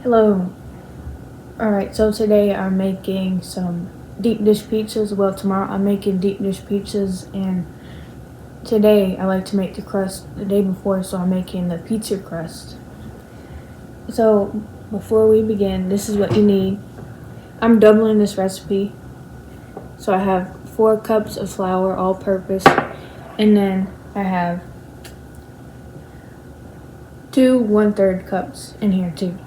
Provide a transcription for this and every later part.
Hello. Alright, so today I'm making some deep dish pizzas. Well, tomorrow I'm making deep dish pizzas, and today I like to make the crust the day before, so I'm making the pizza crust. So before we begin, this is what you need. I'm doubling this recipe. So I have 4 cups of flour, all purpose, and then I have 2 1/3 cups in here too.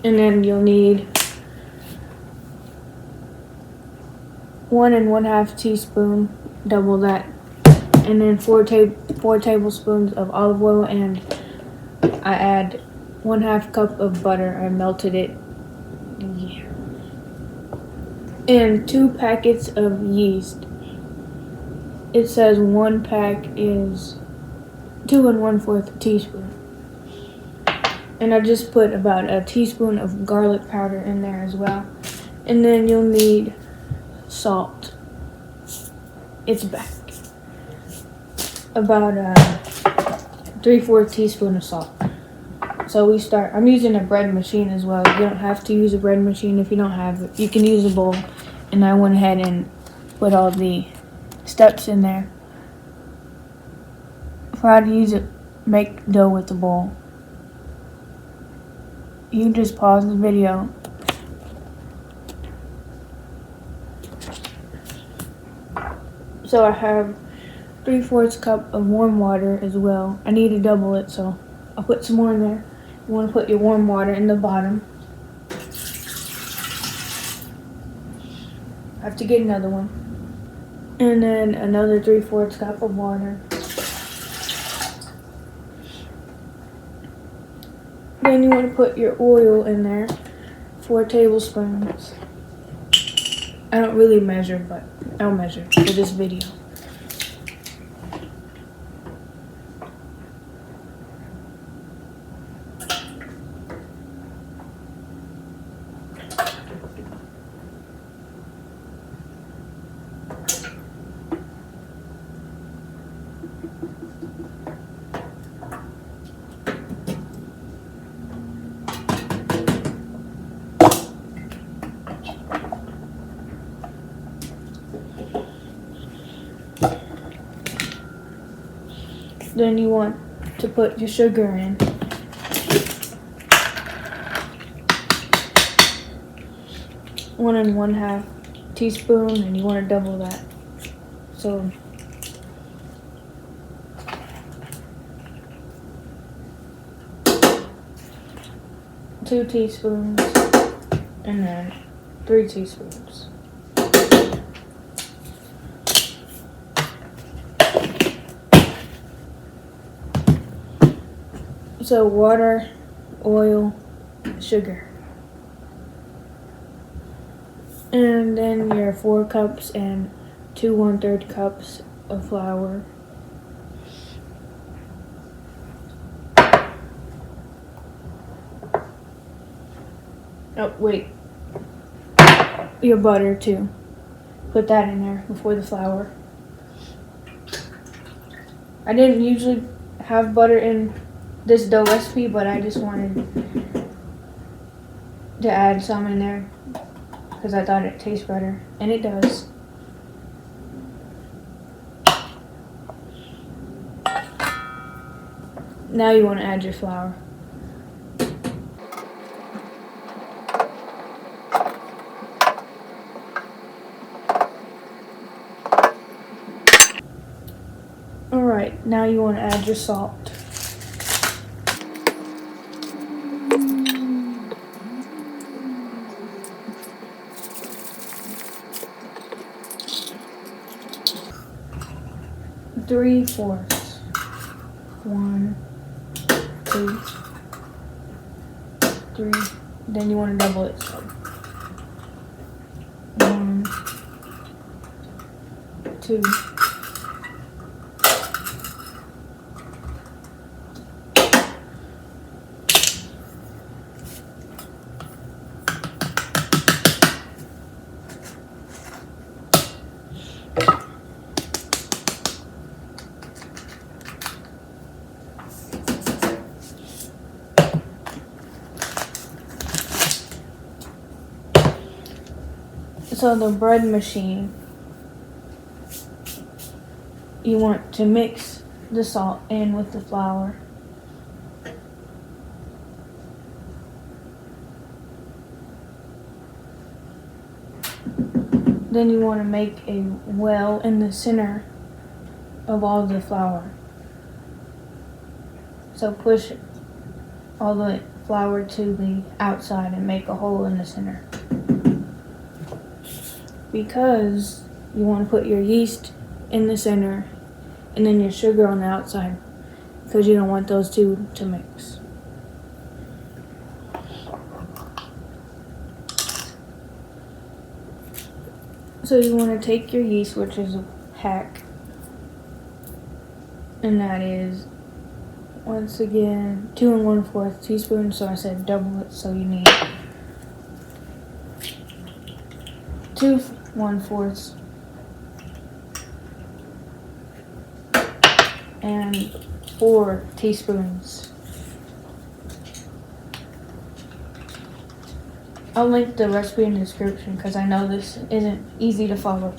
And then you'll need 1 1/2 teaspoon, double that, and then 4 tablespoons of olive oil, and I add 1/2 cup of butter. I melted it. Yeah. And 2 packets of yeast. It says 1 pack is 2 1/4 teaspoon. And I just put about a teaspoon of garlic powder in there as well. And then you'll need salt. It's back. About 3/4 teaspoon of salt. So we start. I'm using a bread machine as well. You don't have to use a bread machine if you don't have it. You can use a bowl. And I went ahead and put all the steps in there for how to use it. Make dough with the bowl. You just pause the video. So I have 3/4 cup of warm water as well. I need to double it, so I'll put some more in there. You want to put your warm water in the bottom. I have to get another one. And then another 3/4 cup of water. Then you want to put your oil in there, 4 tablespoons. I don't really measure, but I'll measure for this video. Then you want to put your sugar in. One and 1/2 teaspoon, and you want to double that. So two teaspoons, and then 3 teaspoons. So water, oil, sugar. And then your 4 cups and 2 1/3 cups of flour. Oh, wait. Your butter too. Put that in there before the flour. I didn't usually have butter in this dough recipe, but I just wanted to add some in there because I thought it tastes better, and it does. Now you want to add your flour. Alright, now you want to add your salt. Three-fourths. 1, 2, 3. Then you want to double it. So 1, 2. So the bread machine, you want to mix the salt in with the flour. Then you want to make a well in the center of all the flour. So push all the flour to the outside and make a hole in the center. Because you want to put your yeast in the center and then your sugar on the outside, because you don't want those two to mix. So you want to take your yeast, which is a hack, and that is, once again, 2 1/4 teaspoons. So I said double it, so you need 2 1/4 and 4 teaspoons. I'll link the recipe in the description because I know this isn't easy to follow.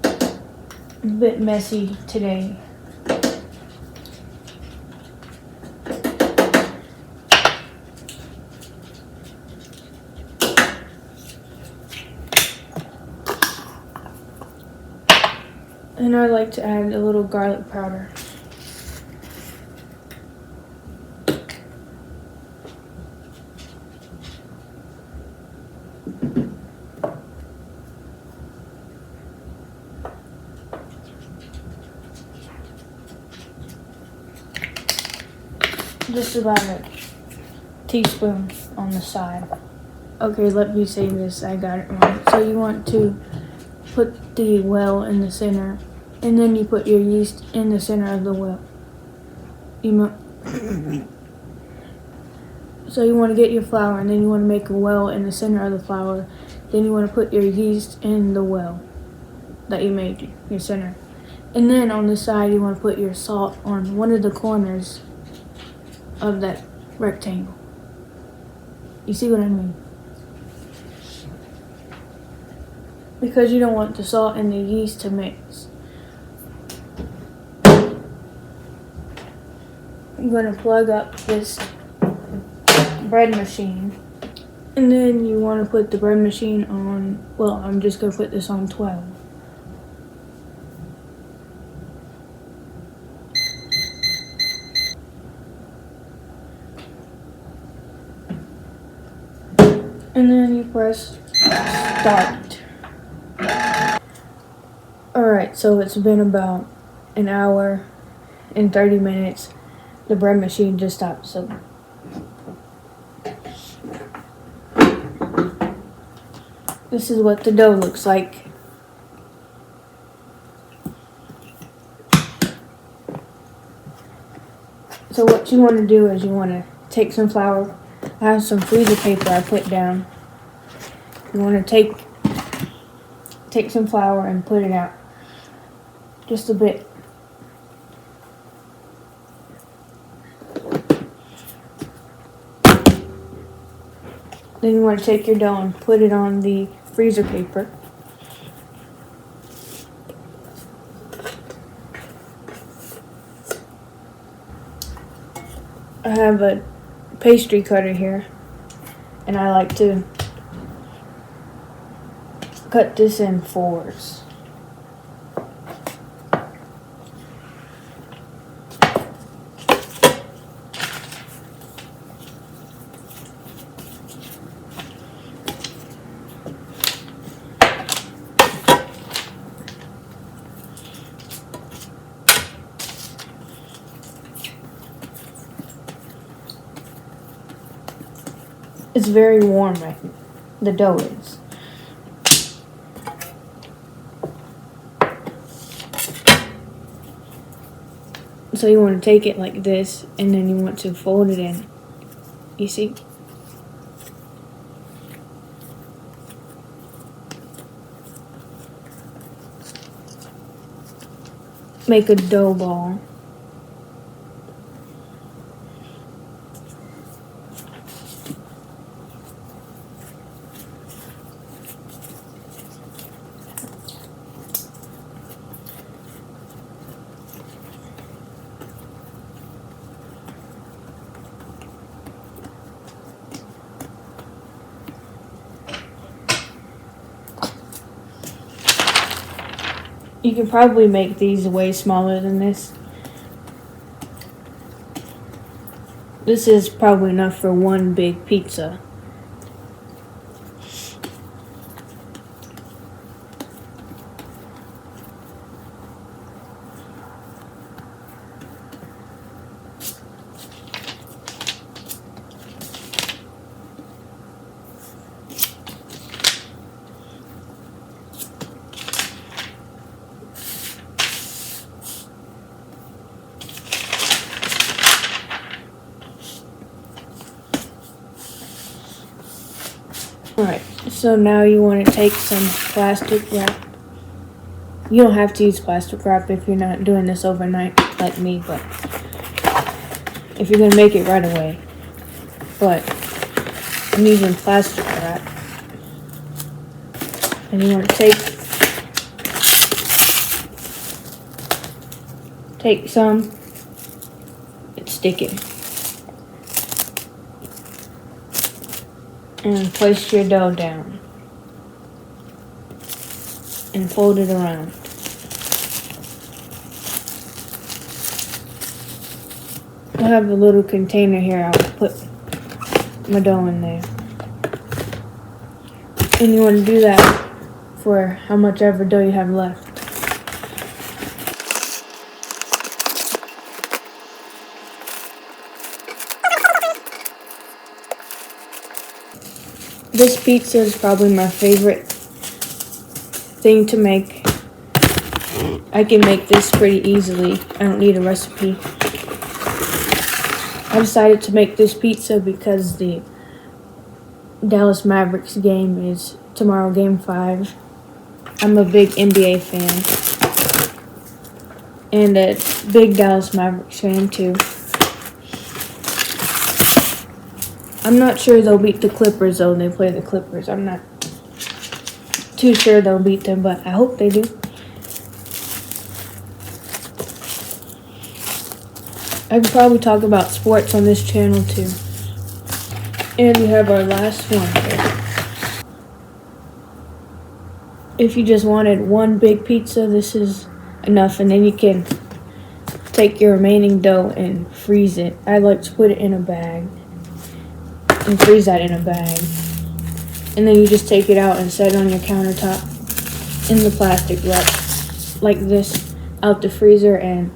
A bit messy today. And I like to add a little garlic powder. Just about a teaspoon on the side. Okay, let me say this, I got it wrong. So you want to put the well in the center, and then you put your yeast in the center of the well. So you want to get your flour, and then you want to make a well in the center of the flour. Then you want to put your yeast in the well that you made, your center. And then on the side, you want to put your salt on one of the corners of that rectangle. You see what I mean? Because you don't want the salt and the yeast to mix. I'm going to plug up this bread machine. And then you want to put the bread machine on, well, I'm just going to put this on 12. And then you press start. Alright, so it's been about an hour and 30 minutes. The bread machine just stopped, so this is what the dough looks like. So what you want to do is you want to take some flour. I have some freezer paper I put down. You want to take some flour and put it out. Just a bit. Then you want to take your dough and put it on the freezer paper. I have a pastry cutter here, and I like to cut this in fours. It's very warm right now. The dough is. So you want to take it like this, and then you want to fold it in. You see? Make a dough ball. You can probably make these way smaller than this. This is probably enough for one big pizza. Alright, so now you want to take some plastic wrap. You don't have to use plastic wrap if you're not doing this overnight like me, but if you're going to make it right away. But I'm using plastic wrap. And you want to take some and stick it. And place your dough down and fold it around. I have a little container here. I'll put my dough in there. And you want to do that for how much ever dough you have left. This pizza is probably my favorite thing to make. I can make this pretty easily. I don't need a recipe. I decided to make this pizza because the Dallas Mavericks game is tomorrow, game 5. I'm a big NBA fan. And a big Dallas Mavericks fan too. I'm not sure they'll beat the Clippers though. They play the Clippers. I'm not too sure they'll beat them, but I hope they do. I could probably talk about sports on this channel too. And we have our last one here. If you just wanted one big pizza, this is enough, and then you can take your remaining dough and freeze it. I like to put it in a bag and freeze that in a bag. And then you just take it out and set it on your countertop in the plastic wrap like this out the freezer, and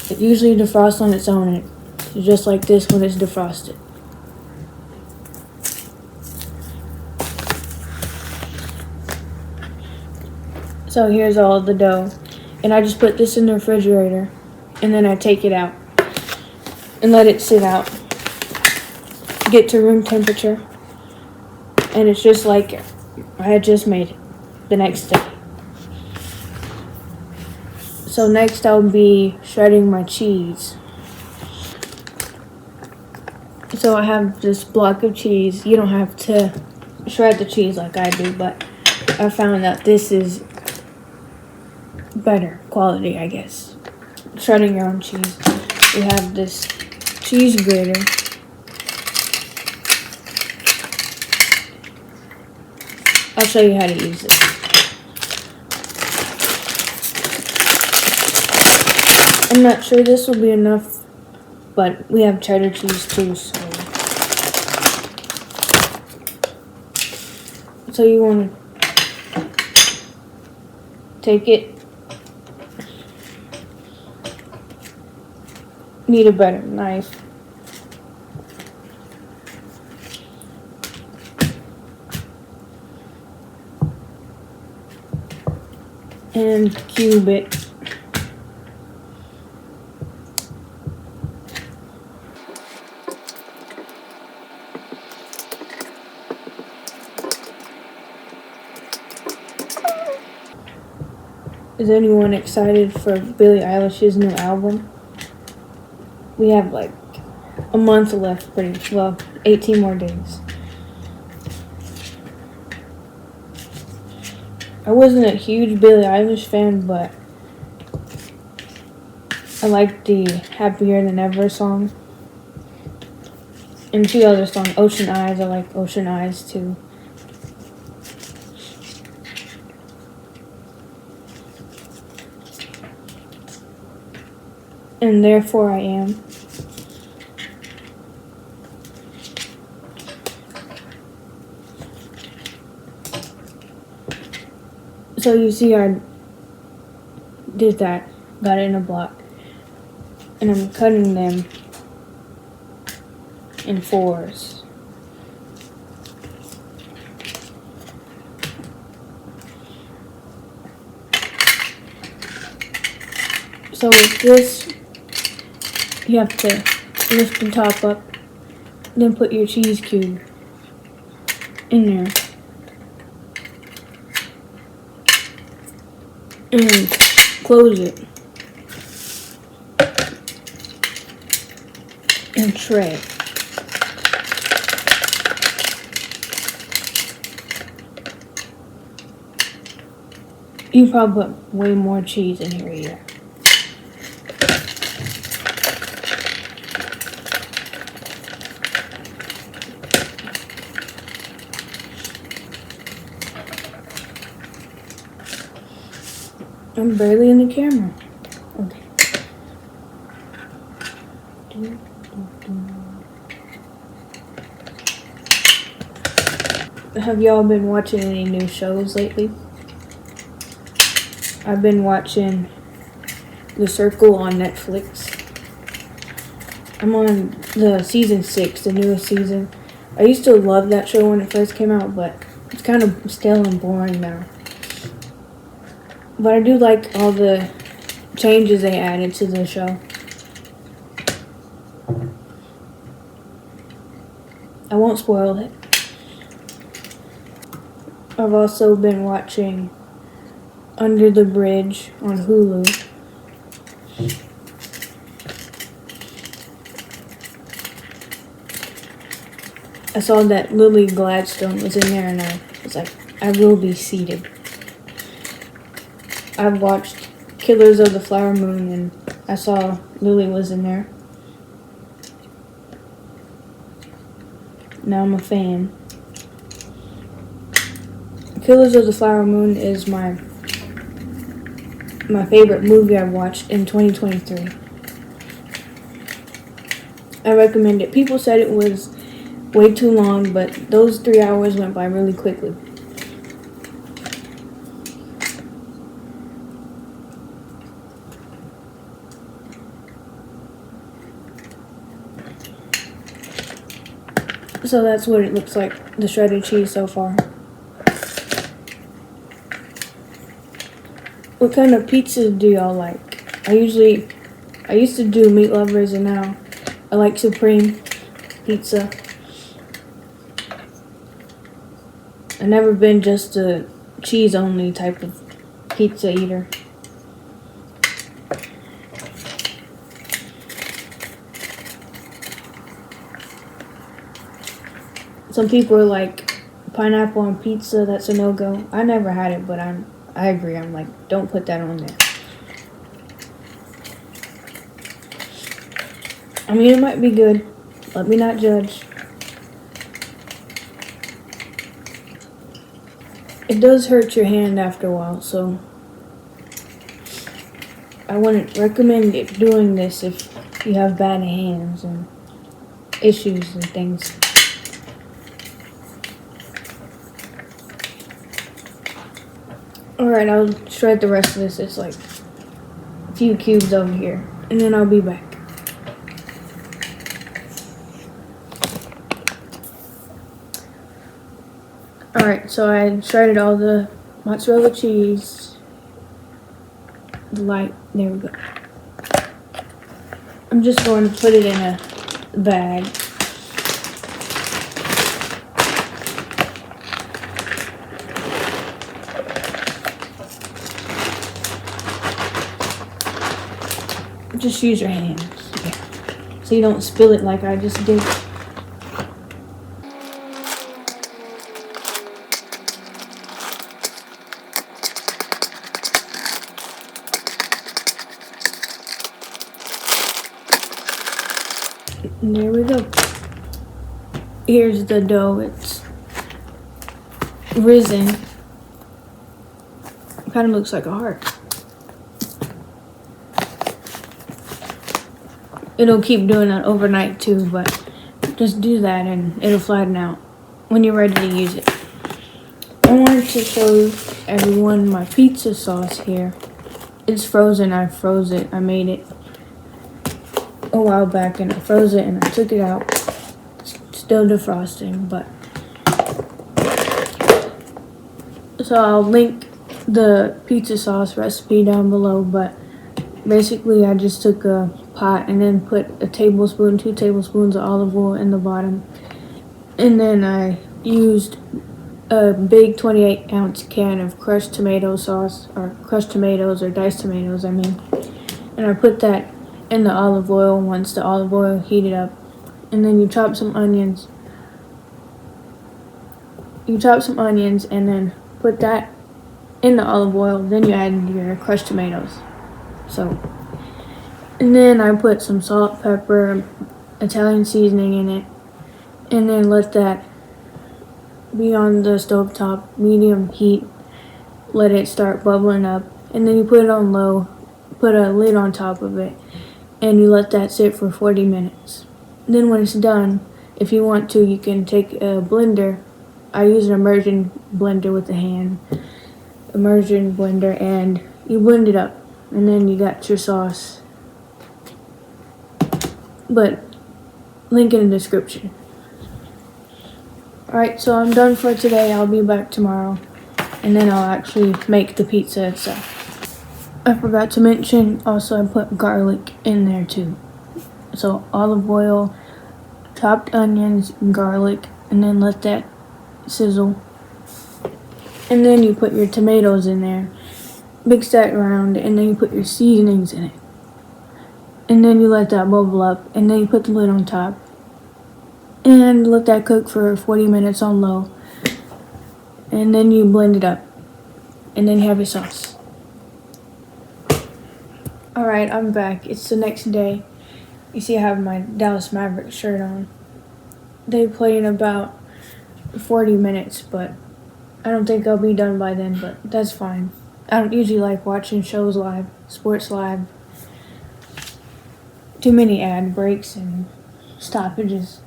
it usually defrosts on its own. It's just like this when it's defrosted. So here's all the dough, and I just put this in the refrigerator, and then I take it out and let it sit out, get to room temperature, and it's just like I had just made it the next day. So next I'll be shredding my cheese. So I have this block of cheese. You don't have to shred the cheese like I do, but I found that this is better quality, I guess. Shredding your own cheese. We have this cheese grater. I'll show you how to use it. I'm not sure this will be enough, but we have cheddar cheese too, so you want to take it. Need a better knife. And cube it. Is anyone excited for Billie Eilish's new album? We have like a month left, pretty well, 18 more days. I wasn't a huge Billie Eilish fan, but I liked the Happier Than Ever song. And 2 other songs, Ocean Eyes, I like Ocean Eyes too. and therefore I am. So you see I did that, got it in a block, and I'm cutting them in fours. So with this, you have to lift the top up, then put your cheese cube in there. And close it. And tray. You probably put way more cheese in here. I'm barely in the camera. Okay. Have y'all been watching any new shows lately? I've been watching The Circle on Netflix. I'm on the season 6, the newest season. I used to love that show when it first came out, but it's kind of stale and boring now. But I do like all the changes they added to the show. I won't spoil it. I've also been watching Under the Bridge on Hulu. I saw that Lily Gladstone was in there and I was like, I will be seated. I've watched Killers of the Flower Moon and I saw Lily was in there. Now I'm a fan. Killers of the Flower Moon is my favorite movie I've watched in 2023. I recommend it. People said it was way too long, but those 3 hours went by really quickly. So that's what it looks like, the shredded cheese so far. What kind of pizzas do y'all like? I used to do meat lovers and now I like supreme pizza. I've never been just a cheese only type of pizza eater. Some people are like, pineapple on pizza, that's a no-go. I never had it, but I agree. I'm like, don't put that on there. I mean, it might be good. Let me not judge. It does hurt your hand after a while, so I wouldn't recommend doing this if you have bad hands and issues and things. Alright, I'll shred the rest of this. It's like a few cubes over here. And then I'll be back. Alright, so I shredded all the mozzarella cheese. There we go. I'm just going to put it in a bag. Just use your hands, so you don't spill it like I just did. And there we go. Here's the dough. It's risen. It kind of looks like a heart. it'll keep doing that overnight too, but just do that and it'll flatten out when you're ready to use it. I wanted to show everyone my pizza sauce here. It's frozen. I froze it. I made it a while back and I froze it and I took it out. It's still defrosting, but so I'll link the pizza sauce recipe down below, but basically I just took a pot and then put a tablespoon, 2 tablespoons of olive oil in the bottom, and then I used a big 28-ounce can of crushed tomato sauce, or crushed tomatoes, or diced tomatoes I mean, and I put that in the olive oil once the olive oil heated up. And then you chop some onions and then put that in the olive oil, then you add your crushed tomatoes. And then I put some salt, pepper, Italian seasoning in it, and then let that be on the stovetop, medium heat, let it start bubbling up, and then you put it on low, put a lid on top of it, and you let that sit for 40 minutes. Then when it's done, if you want to, you can take a blender. I use an immersion blender with a hand, immersion blender, and you blend it up, and then you got your sauce. But link in the description. Alright, so I'm done for today. I'll be back tomorrow, and then I'll actually make the pizza itself. I forgot to mention, also I put garlic in there too. So olive oil, chopped onions, garlic, and then let that sizzle. And then you put your tomatoes in there, mix that around, and then you put your seasonings in it. And then you let that bubble up, and then you put the lid on top. And let that cook for 40 minutes on low. And then you blend it up. And then you have your sauce. Alright, I'm back. It's the next day. You see I have my Dallas Mavericks shirt on. They play in about 40 minutes, but I don't think I'll be done by then, but that's fine. I don't usually like watching shows live, sports live. Too many ad breaks and stoppages.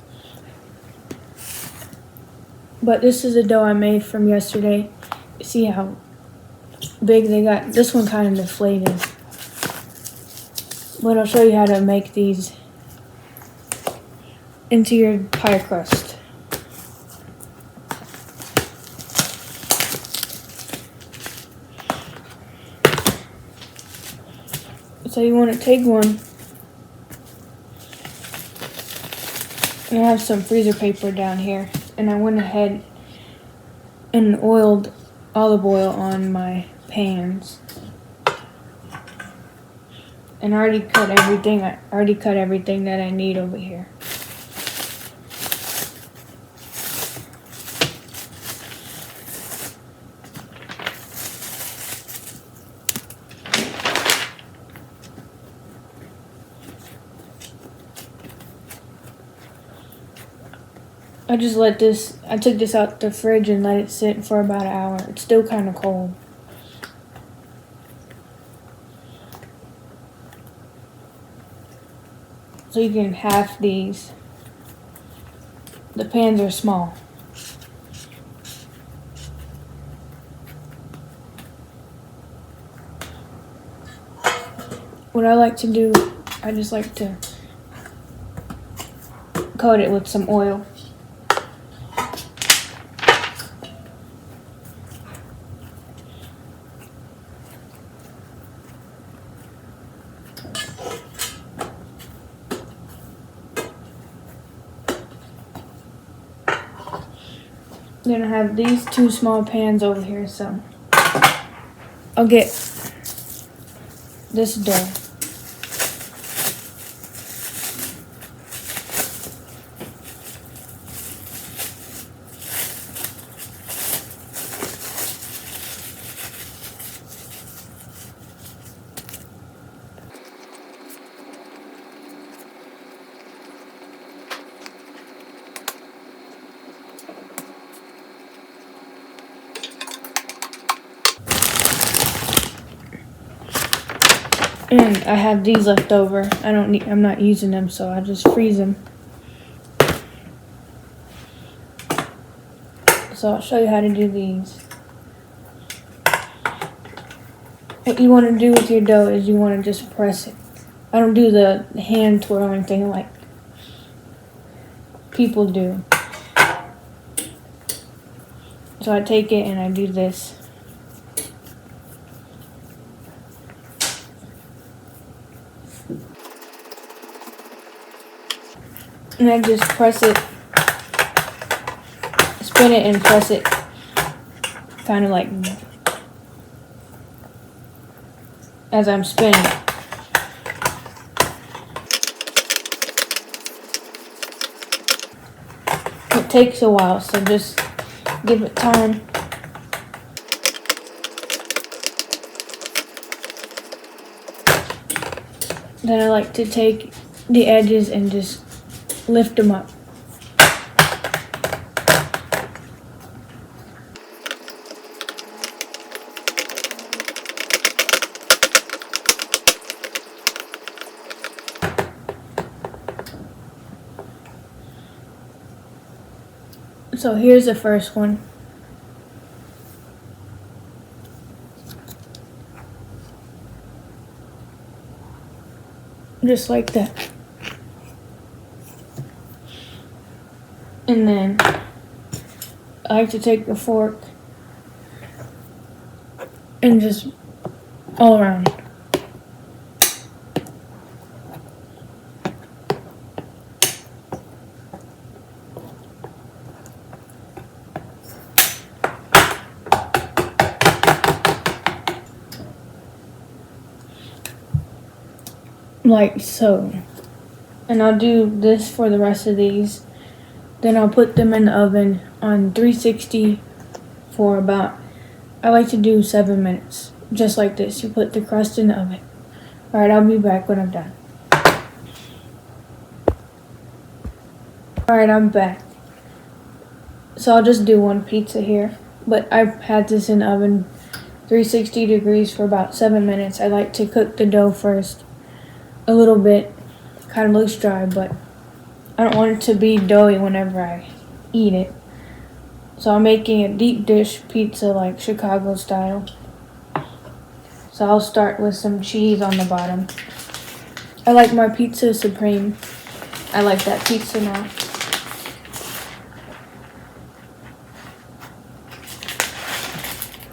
But this is a dough I made from yesterday. See how big they got? This one kind of deflated. But I'll show you how to make these into your pie crust. So you want to take one, and I have some freezer paper down here, and I went ahead and oiled olive oil on my pans. And I already cut everything that I need over here. I took this out the fridge and let it sit for about an hour. It's still kind of cold. So you can half these. The pans are small. What I like to do, I just like to coat it with some oil. Then I have these 2 small pans over here, so I'll get this dough. And I have these left over. I'm not using them, so I just freeze them. So I'll show you how to do these. What you want to do with your dough is you want to just press it. I don't do the hand twirl or anything like people do. So I take it and I do this. And I just press it, spin it and press it, kind of like as I'm spinning. It takes a while, so just give it time. Then I like to take the edges and just lift them up. So here's the first one. Just like that. And then I like to take the fork and just all around. Like so. And I'll do this for the rest of these. Then I'll put them in the oven on 360 for about, I like to do 7 minutes. Just like this. You put the crust in the oven. Alright, I'll be back when I'm done. Alright, I'm back. So I'll just do one pizza here. But I've had this in the oven 360 degrees for about 7 minutes. I like to cook the dough first. A little bit. Kind of looks dry, but I don't want it to be doughy whenever I eat it. So I'm making a deep dish pizza like Chicago style. So I'll start with some cheese on the bottom. I like my pizza supreme. I like that pizza now.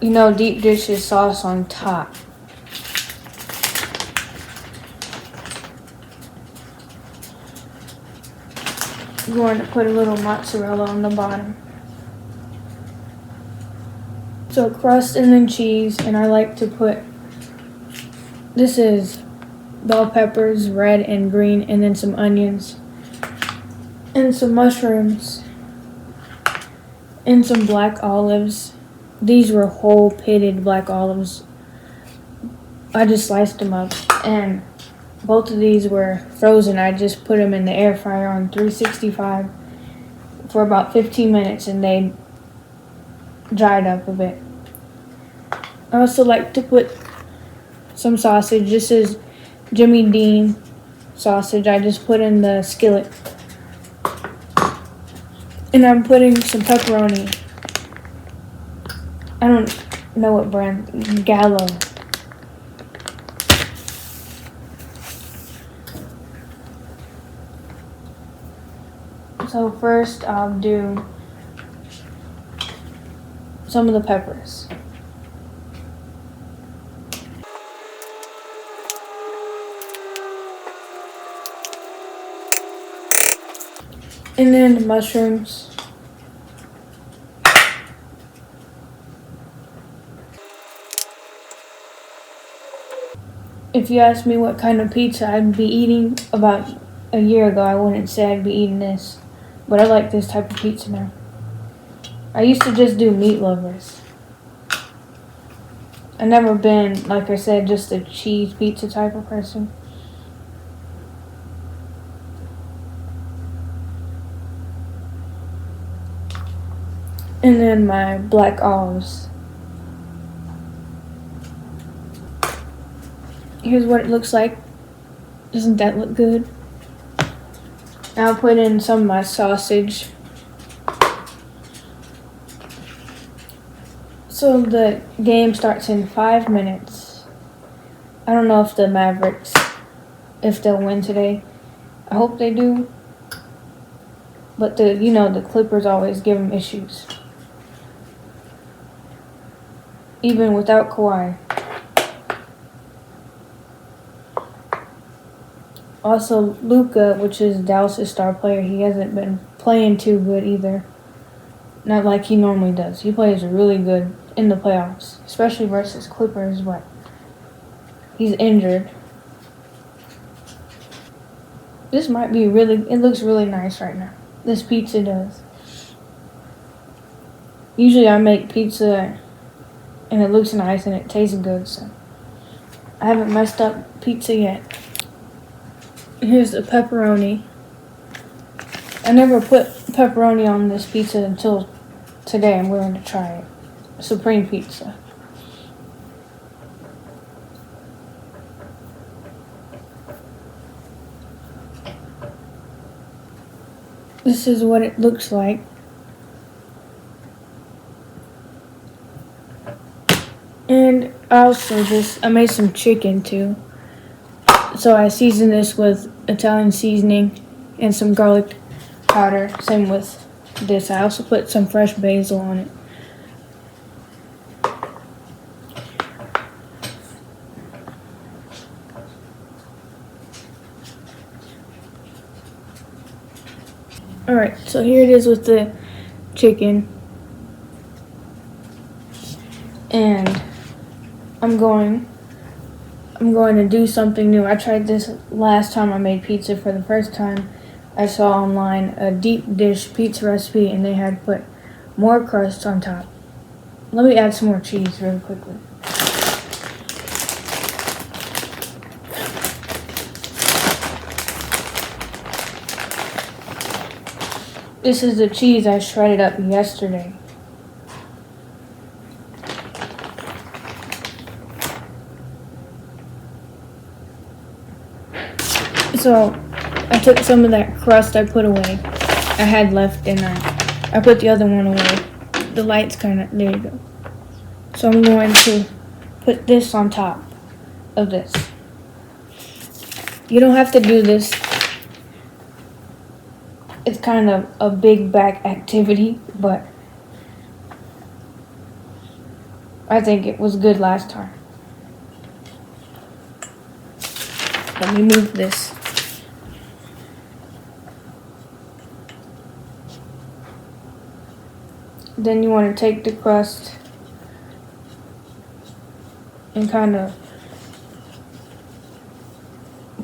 You know, deep dish is sauce on top. I'm going to put a little mozzarella on the bottom. So crust and then cheese, and I like to put, this is bell peppers, red and green, and then some onions, and some mushrooms, and some black olives. These were whole pitted black olives. I just sliced them up, and both of these were frozen. I just put them in the air fryer on 365 for about 15 minutes and they dried up a bit. I also like to put some sausage. This is Jimmy Dean sausage. I just put in the skillet. And I'm putting some pepperoni. I don't know what brand. Gallo. So first I'll do some of the peppers. And then the mushrooms. If you ask me what kind of pizza I'd be eating about a year ago, I wouldn't say I'd be eating this. But I like this type of pizza now. I used to just do meat lovers. I've never been, like I said, just a cheese pizza type of person. And then my black olives. Here's what it looks like. Doesn't that look good? I'll put in some of my sausage. So the game starts in 5 minutes. I don't know if the Mavericks, if they'll win today. I hope they do. But the Clippers always give them issues. Even without Kawhi. Also, Luka, which is Dallas' star player, he hasn't been playing too good either. Not like he normally does. He plays really good in the playoffs, especially versus Clippers, but he's injured. This might be it looks really nice right now. This pizza does. Usually I make pizza and it looks nice and it tastes good, so I haven't messed up pizza yet. Here's the pepperoni. I never put pepperoni on this pizza until today. I'm willing to try it. Supreme pizza. This is what it looks like. And I made some chicken too. So I seasoned this with Italian seasoning and some garlic powder. Same with this. I also put some fresh basil on it. Alright, so here it is with the chicken. And I'm going to do something new. I tried this last time I made pizza for the first time. I saw online a deep dish pizza recipe and they had put more crust on top. Let me add some more cheese really quickly. This is the cheese I shredded up yesterday. So I took some of that crust I put away. I had left and I put the other one away. The light's there you go. So I'm going to put this on top of this. You don't have to do this. It's kind of a big back activity, but I think it was good last time. Let me move this. Then you want to take the crust and kind of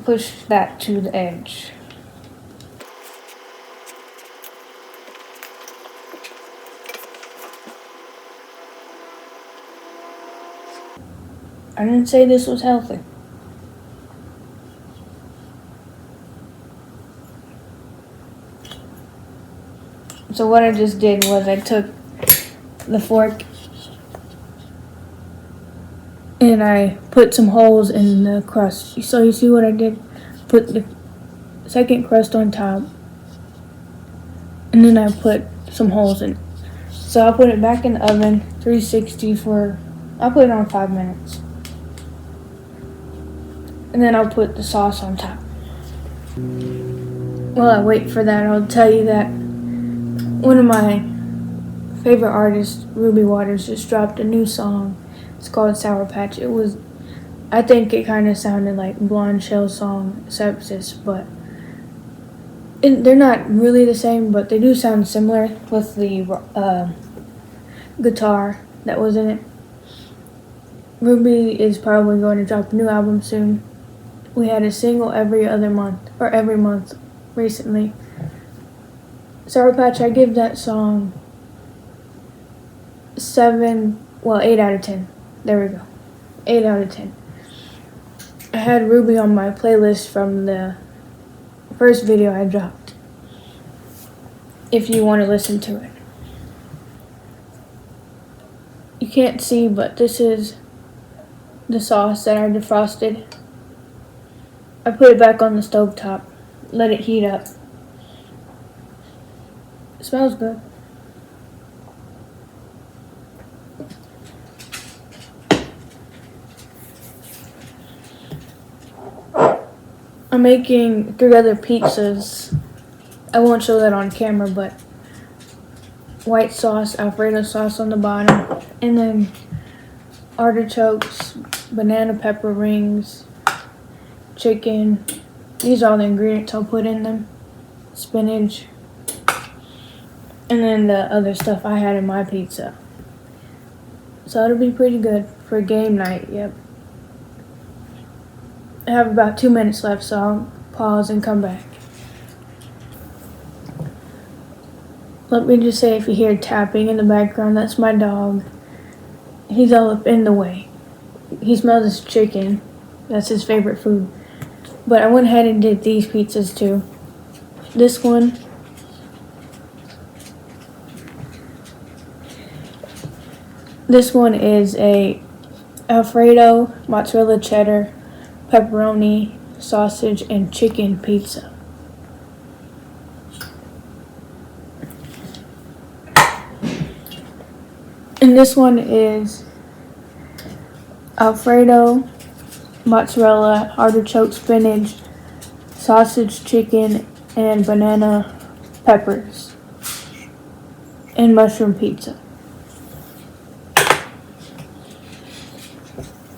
push that to the edge. I didn't say this was healthy. So what I just did was I took the fork and I put some holes in the crust. So you see what I did? Put the second crust on top and then I put some holes in it. So I'll put it back in the oven, 360 I'll put it on 5 minutes. And then I'll put the sauce on top. While I wait for that, I'll tell you that one of my favorite artists, Ruby Waters, just dropped a new song. It's called Sour Patch. I think it kind of sounded like Blonde Shell's song, Sepsis, but they're not really the same, but they do sound similar with the guitar that was in it. Ruby is probably going to drop a new album soon. We had a single every month recently. Sour Patch, I give that song 8 out of 10. There we go. 8 out of 10. I had Ruby on my playlist from the first video I dropped. If you want to listen to it. You can't see, but this is the sauce that I defrosted. I put it back on the stove top. Let it heat up. It smells good. I'm making 3 other pizzas. I won't show that on camera, but white sauce, Alfredo sauce on the bottom, and then artichokes, banana pepper rings, chicken. These are all the ingredients I'll put in them. Spinach, and then the other stuff I had in my pizza. So it'll be pretty good for game night, yep. I have about 2 minutes left, so I'll pause and come back. Let me just say, if you hear tapping in the background, that's my dog. He's all up in the way. He smells his chicken. That's his favorite food. But I went ahead and did these pizzas too. This one. This one is a Alfredo, mozzarella cheddar, pepperoni, sausage, and chicken pizza. And this one is Alfredo, mozzarella, artichoke, spinach, sausage, chicken, and banana peppers, and mushroom pizza.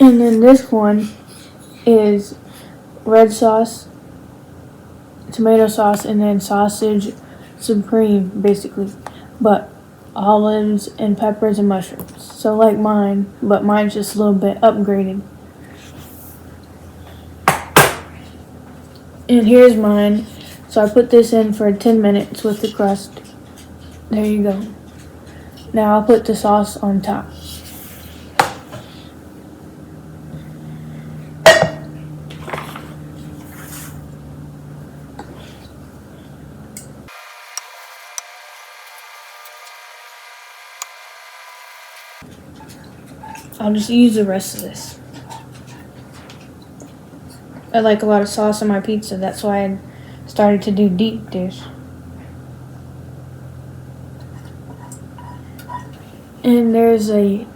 And then this one is red sauce, tomato sauce, and then sausage supreme, basically, but olives and peppers and mushrooms. So like mine, but mine's just a little bit upgraded. And here's mine. So I put this in for 10 minutes with the crust. There you go. Now I'll put the sauce on top. I'll just use the rest of this. I like a lot of sauce on my pizza. That's why I started to do deep dish. And there's a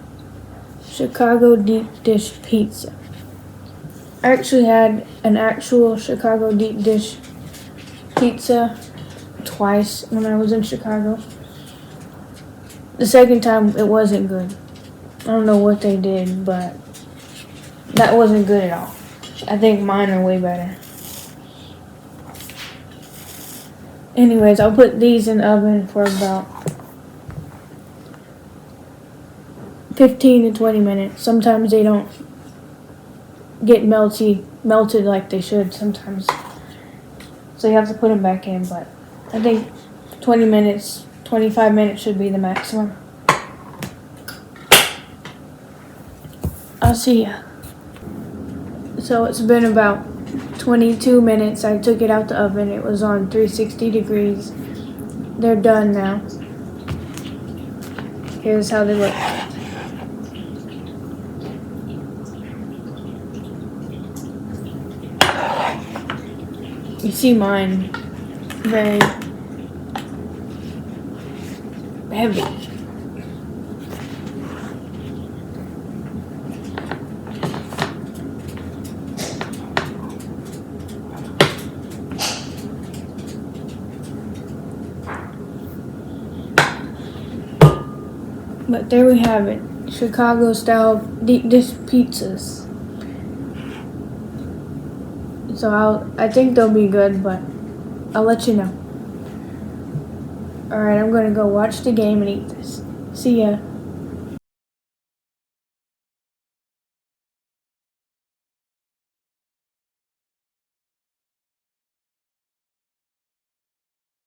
Chicago deep dish pizza. I actually had an actual Chicago deep dish pizza twice when I was in Chicago. The second time it wasn't good. I don't know what they did, but that wasn't good at all. I think mine are way better. Anyways, I'll put these in the oven for about 15 to 20 minutes. Sometimes they don't get melted like they should sometimes. So you have to put them back in, but I think 20 minutes, 25 minutes should be the maximum. I'll see ya. So it's been about 22 minutes. I took it out the oven. It was on 360 degrees. They're done now. Here's how they look. You see mine, very heavy. But there we have it, Chicago style deep dish pizzas. So I think they'll be good, but I'll let you know. Alright, I'm gonna go watch the game and eat this. See ya.